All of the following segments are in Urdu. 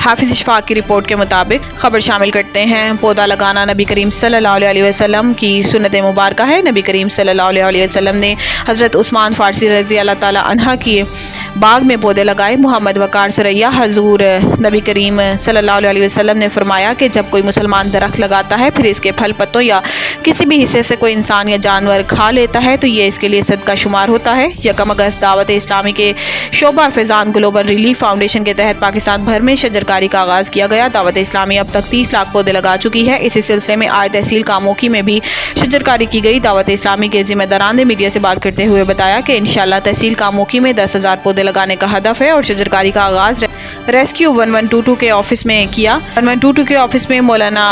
حافظ اشفاق کی رپورٹ کے مطابق خبر شامل کرتے ہیں۔ پودا لگانا نبی کریم صلی اللہ علیہ وسلم کی سنت مبارکہ ہے۔ نبی کریم صلی اللہ علیہ وسلم نے حضرت عثمان فارسی رضی اللہ تعالی عنہ کی باغ میں پودے لگائے۔ محمد وقار ثریا حضور نبی کریم صلی اللہ علیہ وسلم نے فرمایا کہ جب کوئی مسلمان درخت لگاتا ہے پھر اس کے پھل پتوں یا کسی بھی حصے سے کوئی انسان یا جانور کھا لیتا ہے تو یہ اس کے لیے صدقہ شمار ہوتا ہے۔ 1 اگست دعوت اسلامی کے شعبہ فیضان گلوبل ریلیف فاؤنڈیشن کے تحت پاکستان بھر میں شجرکاری کا آغاز کیا گیا۔ دعوت اسلامی اب تک 30 لاکھ پودے لگا چکی ہے۔ اسی سلسلے میں آج تحصیل کاموکی میں بھی شجرکاری کی گئی۔ دعوت اسلامی کے ذمہ داران نے میڈیا سے بات کرتے ہوئے بتایا کہ انشاءاللہ تحصیل کاموکی میں 10,000 پودے لگانے کا ہدف ہے اور شجرکاری کا آغاز ریسکیو 1122 کے آفس میں کیا۔ 1122 کے آفس میں مولانا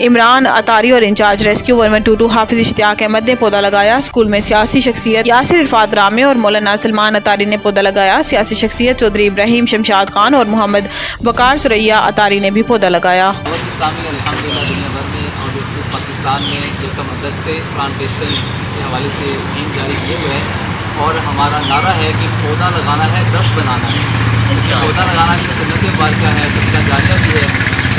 عمران اطاری اور انچارج ریسکیو 1122 حافظ اشتیاق احمد نے پودا لگایا۔ اسکول میں سیاسی شخصیت یاسر عرفات رامے اور مولانا سلمان اطاری نے پودا لگایا۔ سیاسی شخصیت چودھری ابراہیم شمشاد خان اور محمد وقار ثریا اطاری نے بھی پودا لگایا۔ دعوت اسلامی الحمدللہ دنیا بھر میں اور خصوص پاکستان میں 1 اگست سے پلانٹیشن کے حوالے سے مہم جاری کیے ہوئے ہے اور ہمارا نعرہ ہے کہ پودا لگانا ہے درخت بنانا ہے۔ پودا لگانا کی سنت مبارکہ ہے، صدقہ جاریہ بھی ہے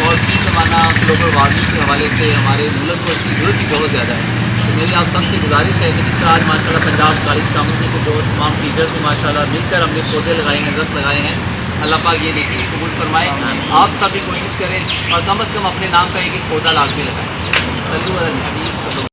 اور فی زمانہ گلوبل وارمنگ کے حوالے سے ہمارے ملک کو اس کی ضرورت بھی بہت زیادہ ہے۔ تو میری آپ سب سے گزارش ہے کہ جس طرح آج ماشاءاللہ پنجاب کالج کاموکی کے دوست تمام ٹیچرز سے ماشاءاللہ مل کر ہم نے پودے لگائے ہیں، درخت لگائے ہیں، اللہ پاک یہ نیکی قبول فرمائے۔ آپ سب بھی کوشش کریں اور کم از کم اپنے نام کا ایک پودا لازمی لگائیں۔ صلو علی النبی صلی اللہ